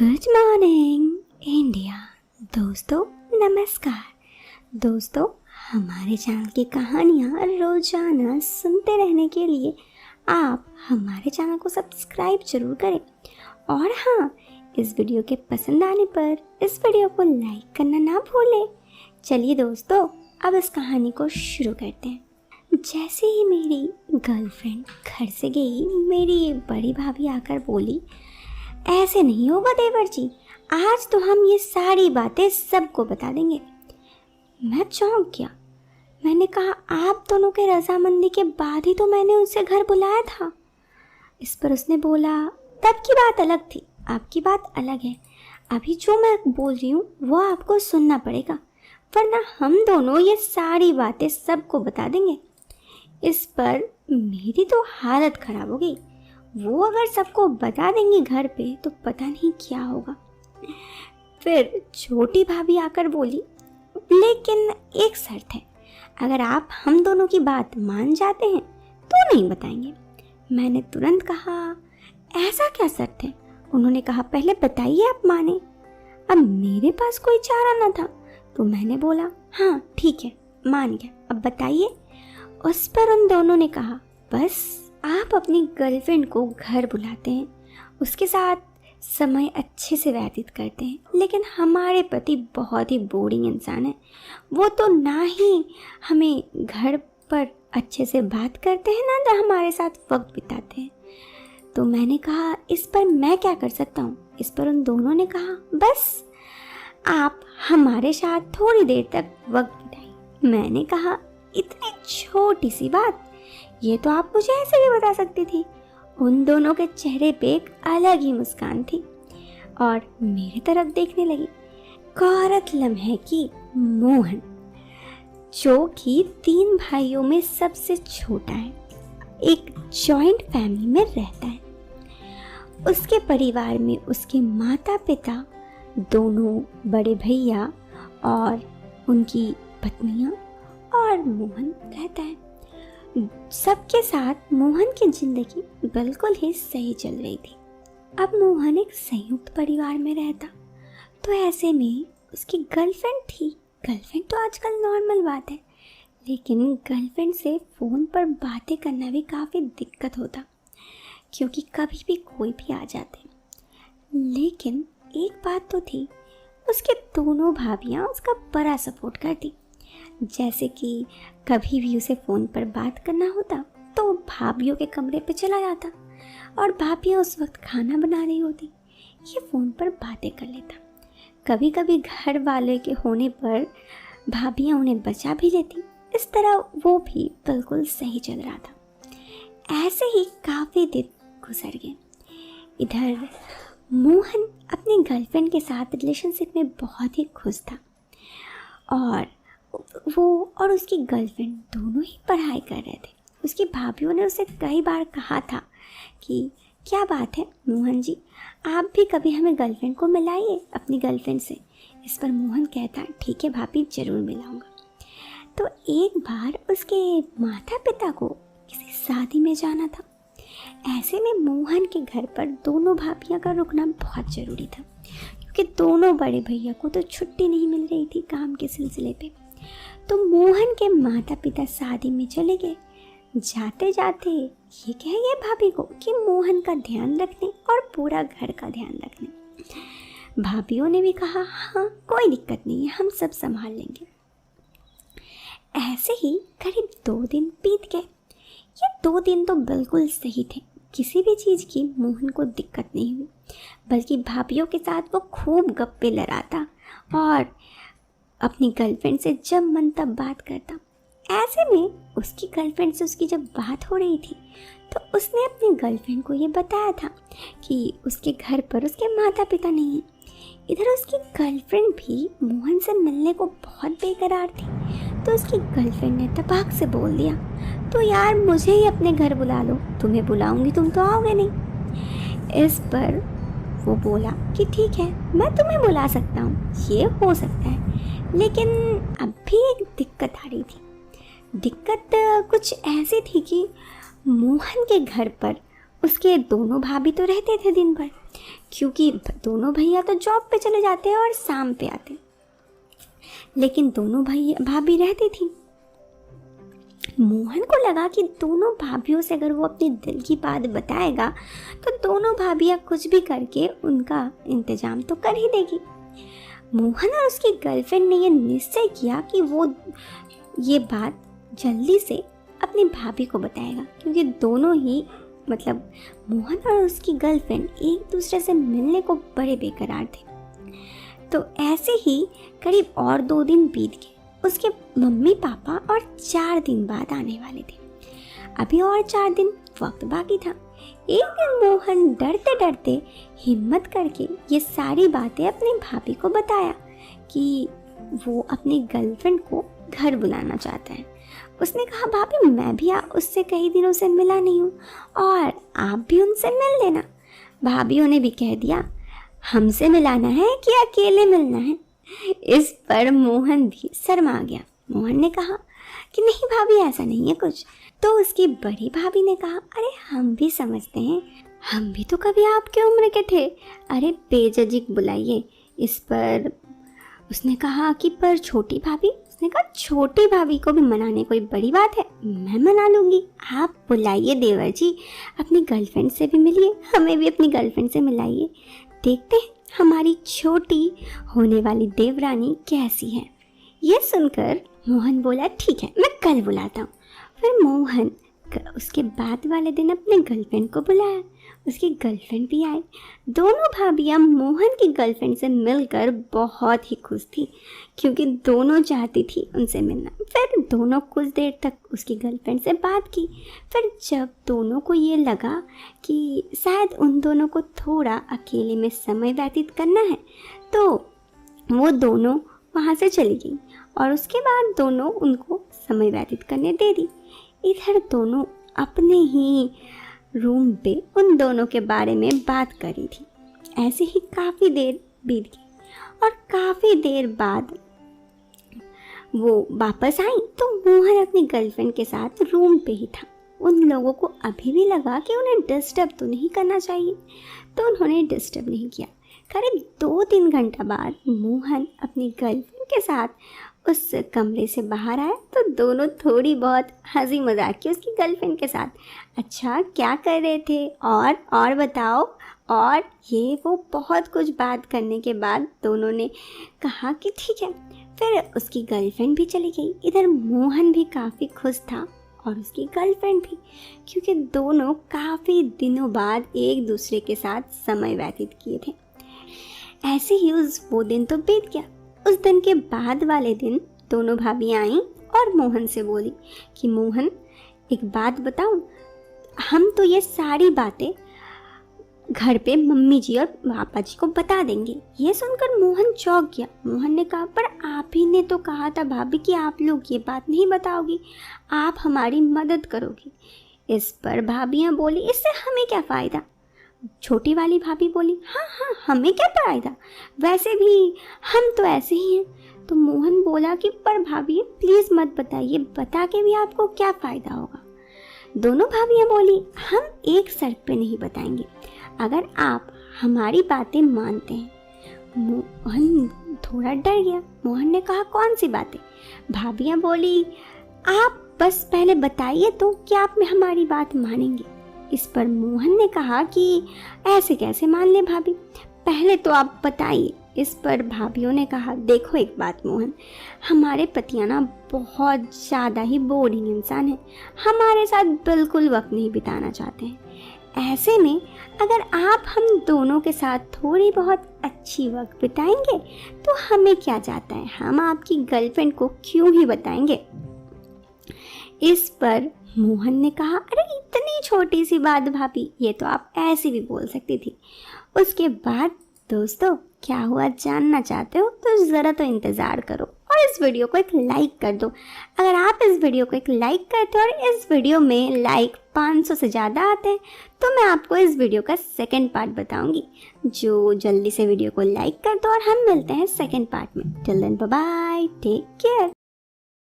Good morning India. दोस्तों नमस्कार। दोस्तों हमारे चैनल की कहानियाँ रोजाना सुनते रहने के लिए आप हमारे चैनल को सब्सक्राइब जरूर करें और हाँ, इस वीडियो के पसंद आने पर इस वीडियो को लाइक करना ना भूलें। चलिए दोस्तों अब इस कहानी को शुरू करते हैं। जैसे ही मेरी गर्लफ्रेंड घर से गई, मेरी बड़ी भाभी आकर बोली, ऐसे नहीं होगा देवर जी, आज तो हम ये सारी बातें सबको बता देंगे। मैं चौंक गया। मैंने कहा, आप दोनों के रजामंदी के बाद ही तो मैंने उसे घर बुलाया था। इस पर उसने बोला, तब की बात अलग थी, आपकी बात अलग है। अभी जो मैं बोल रही हूँ वो आपको सुनना पड़ेगा, वरना हम दोनों ये सारी बातें सबको बता देंगे। इस पर मेरी तो हालत खराब हो गई। वो अगर सबको बता देंगी घर पे तो पता नहीं क्या होगा। फिर छोटी भाभी आकर बोली, लेकिन एक शर्त है, अगर आप हम दोनों की बात मान जाते हैं तो नहीं बताएंगे। मैंने तुरंत कहा, ऐसा क्या शर्त है? उन्होंने कहा, पहले बताइए आप माने। अब मेरे पास कोई चारा न था तो मैंने बोला, हाँ ठीक है, मान गया, अब बताइए। उस पर उन दोनों ने कहा, बस आप अपनी गर्लफ्रेंड को घर बुलाते हैं, उसके साथ समय अच्छे से व्यतीत करते हैं, लेकिन हमारे पति बहुत ही बोरिंग इंसान है। वो तो ना ही हमें घर पर अच्छे से बात करते हैं, ना हमारे साथ वक्त बिताते हैं। तो मैंने कहा, इस पर मैं क्या कर सकता हूँ? इस पर उन दोनों ने कहा, बस आप हमारे साथ थोड़ी देर तक वक्त बिताइए। मैंने कहा, इतनी छोटी सी बात, ये तो आप मुझे ऐसे भी बता सकती थी। उन दोनों के चेहरे पे एक अलग ही मुस्कान थी और मेरी तरफ देखने लगी। गौरत लम्हे की मोहन, जो कि 3 भाइयों में सबसे छोटा है, एक जॉइंट फैमिली में रहता है। उसके परिवार में उसके माता पिता, दोनों बड़े भैया और उनकी पत्नियां और मोहन रहता है। सबके साथ मोहन की जिंदगी बिल्कुल ही सही चल रही थी। अब मोहन एक संयुक्त परिवार में रहता, तो ऐसे में उसकी गर्लफ्रेंड थी। गर्लफ्रेंड तो आजकल नॉर्मल बात है, लेकिन गर्लफ्रेंड से फ़ोन पर बातें करना भी काफ़ी दिक्कत होता, क्योंकि कभी भी कोई भी आ जाते। लेकिन एक बात तो थी, उसके दोनों भाभियाँ उसका बड़ा सपोर्ट करती। जैसे कि कभी भी उसे फ़ोन पर बात करना होता तो भाभियों के कमरे पे चला जाता और भाभियाँ उस वक्त खाना बना रही होती, ये फ़ोन पर बातें कर लेता। कभी कभी घर वाले के होने पर भाभियाँ उन्हें बचा भी लेती। इस तरह वो भी बिल्कुल सही चल रहा था। ऐसे ही काफ़ी दिन गुजर गए। इधर मोहन अपनी गर्लफ्रेंड के साथ रिलेशनशिप में बहुत ही खुश था और वो और उसकी गर्लफ्रेंड दोनों ही पढ़ाई कर रहे थे। उसकी भाभीयों ने उसे कई बार कहा था कि क्या बात है मोहन जी, आप भी कभी हमें गर्लफ्रेंड को मिलाइए अपनी गर्लफ्रेंड से। इस पर मोहन कहता, ठीक है भाभी, ज़रूर मिलाऊंगा। तो एक बार उसके माता पिता को किसी शादी में जाना था। ऐसे में मोहन के घर पर दोनों भाभियों का रुकना बहुत ज़रूरी था, क्योंकि दोनों बड़े भैया को तो छुट्टी नहीं मिल रही थी काम के सिलसिले पे। तो मोहन के माता पिता शादी में चले गए। जाते जाते ये कह गए भाभी को कि मोहन का ध्यान रखने और पूरा घर का ध्यान रखने। भाभियों ने भी कहा, हाँ कोई दिक्कत नहीं है, हम सब संभाल लेंगे। ऐसे ही करीब 2 दिन बीत गए। ये 2 दिन तो बिल्कुल सही थे, किसी भी चीज़ की मोहन को दिक्कत नहीं हुई, बल्कि भाभियों के साथ वो खूब गप्पे लड़ाता और अपनी गर्लफ्रेंड से जब मन तब बात करता। ऐसे में उसकी गर्लफ्रेंड से उसकी जब बात हो रही थी तो उसने अपनी गर्लफ्रेंड को ये बताया था कि उसके घर पर उसके माता पिता नहीं हैं। इधर उसकी गर्लफ्रेंड भी मोहन से मिलने को बहुत बेकरार थी, तो उसकी गर्लफ्रेंड ने तबाक से बोल दिया, तो यार मुझे ही अपने घर बुला लो, तुम्हें बुलाऊंगी तुम तो आओगे नहीं। इस पर वो बोला कि ठीक है, मैं तुम्हें बुला सकता हूँ, ये हो सकता है, लेकिन अब भी एक दिक्कत आ रही थी। दिक्कत कुछ ऐसी थी कि मोहन के घर पर उसके दोनों भाभी तो रहते थे दिन भर, क्योंकि दोनों भैया तो जॉब पे चले जाते हैं और शाम पे आते, लेकिन दोनों भाभी रहती थी। मोहन को लगा कि दोनों भाभीयों से अगर वो अपने दिल की बात बताएगा तो दोनों भाभियाँ कुछ भी करके उनका इंतजाम तो कर ही देगी। मोहन और उसकी गर्लफ्रेंड ने यह निश्चय किया कि वो ये बात जल्दी से अपनी भाभी को बताएगा, क्योंकि दोनों ही मतलब मोहन और उसकी गर्लफ्रेंड एक दूसरे से मिलने को बड़े बेकरार थे। तो ऐसे ही करीब और 2 दिन बीत गए। उसके मम्मी पापा और 4 दिन बाद आने वाले थे। अभी और 4 दिन वक्त बाकी था। एक दिन मोहन डरते डरते हिम्मत करके ये सारी बातें अपनी भाभी को बताया कि वो अपनी गर्लफ्रेंड को घर बुलाना चाहता है। उसने कहा, भाभी मैं भी उससे कई दिनों से मिला नहीं हूँ और आप भी उनसे मिल लेना। भाभीयों ने भी कह दिया, हमसे मिलाना है कि अकेले मिलना है। इस पर मोहन भी शर्मा गया। मोहन ने कहा कि नहीं भाभी, ऐसा नहीं है कुछ। तो उसकी बड़ी भाभी ने कहा, अरे हम भी समझते हैं, हम भी तो कभी आपके उम्र के थे, अरे बेझिझक बुलाइए। इस पर उसने कहा कि पर छोटी भाभी, उसने कहा छोटी भाभी को भी मनाने कोई बड़ी बात है, मैं मना लूँगी, आप बुलाइए देवर जी, अपनी गर्लफ्रेंड से भी मिलिए, हमें भी अपनी गर्लफ्रेंड से मिलाइए, देखते हैं हमारी छोटी होने वाली देवरानी कैसी है। यह सुनकर मोहन बोला, ठीक है मैं कल बुलाता हूँ। फिर मोहन उसके बाद वाले दिन अपने गर्लफ्रेंड को बुलाया। उसकी गर्लफ्रेंड भी आई। दोनों भाभियाँ मोहन की गर्लफ्रेंड से मिलकर बहुत ही खुश थी, क्योंकि दोनों चाहती थी उनसे मिलना। फिर दोनों कुछ देर तक उसकी गर्लफ्रेंड से बात की। फिर जब दोनों को ये लगा कि शायद उन दोनों को थोड़ा अकेले में समय व्यतीत करना है, तो वो दोनों वहाँ से चली गई और उसके बाद दोनों उनको समय व्यतीत करने दे दी। इधर दोनों अपने ही रूम पे उन दोनों के बारे में बात करी थी। ऐसे ही काफ़ी देर बीत गई और काफ़ी देर बाद वो वापस आई तो मोहन अपनी गर्लफ्रेंड के साथ रूम पे ही था। उन लोगों को अभी भी लगा कि उन्हें डिस्टर्ब तो नहीं करना चाहिए, तो उन्होंने डिस्टर्ब नहीं किया। करीब 2-3 घंटा बाद मोहन अपनी गर्लफ्रेंड के साथ उस कमरे से बाहर आया तो दोनों थोड़ी बहुत हंसी मजाक की उसकी गर्लफ्रेंड के साथ। अच्छा क्या कर रहे थे और बताओ, और ये वो बहुत कुछ बात करने के बाद दोनों ने कहा कि ठीक है। फिर उसकी गर्लफ्रेंड भी चली गई। इधर मोहन भी काफ़ी खुश था और उसकी गर्लफ्रेंड भी, क्योंकि दोनों काफ़ी दिनों बाद एक दूसरे के साथ समय व्यतीत किए थे। ऐसे ही वो दिन तो बीत गया। उस दिन के बाद वाले दिन दोनों भाभियाँ आईं और मोहन से बोली कि मोहन एक बात बताऊं, हम तो ये सारी बातें घर पे मम्मी जी और पापा जी को बता देंगे। ये सुनकर मोहन चौंक गया। मोहन ने कहा, पर आप ही ने तो कहा था भाभी कि आप लोग ये बात नहीं बताओगी, आप हमारी मदद करोगी। इस पर भाभियाँ बोली, इससे हमें क्या फ़ायदा। छोटी वाली भाभी बोली, हाँ हमें क्या फ़ायदा, वैसे भी हम तो ऐसे ही हैं। तो मोहन बोला कि पर भाभी प्लीज़ मत बताइए, बता के भी आपको क्या फ़ायदा होगा। दोनों भाभियाँ बोली, हम एक शर्त पे नहीं बताएंगे, अगर आप हमारी बातें मानते हैं। मोहन थोड़ा डर गया। मोहन ने कहा, कौन सी बातें। भाभियाँ बोली, आप बस पहले बताइए तो कि आप में हमारी बात मानेंगे। इस पर मोहन ने कहा कि ऐसे कैसे मान ले भाभी, पहले तो आप बताइए। इस पर भाभियों ने कहा, देखो एक बात मोहन, हमारे पतियाँ ना बहुत ज़्यादा ही बोरिंग इंसान हैं, हमारे साथ बिल्कुल वक्त नहीं बिताना चाहते हैं। ऐसे में अगर आप हम दोनों के साथ थोड़ी बहुत अच्छी वक्त बिताएंगे तो हमें क्या जाता है, हम आपकी गर्लफ्रेंड को क्यों ही बताएंगे। इस पर मोहन ने कहा, अरे इतनी छोटी सी बात भाभी, ये तो आप ऐसे भी बोल सकती थी। उसके बाद दोस्तों क्या हुआ जानना चाहते हो तो ज़रा तो इंतज़ार करो और इस वीडियो को एक लाइक कर दो। अगर आप इस वीडियो को एक लाइक करते हो और इस वीडियो में लाइक 500 से ज़्यादा आते हैं तो मैं आपको इस वीडियो का सेकंड पार्ट बताऊंगी। जो जल्दी से वीडियो को लाइक कर दो और हम मिलते हैं सेकंड पार्ट में। Till then bye bye, take care.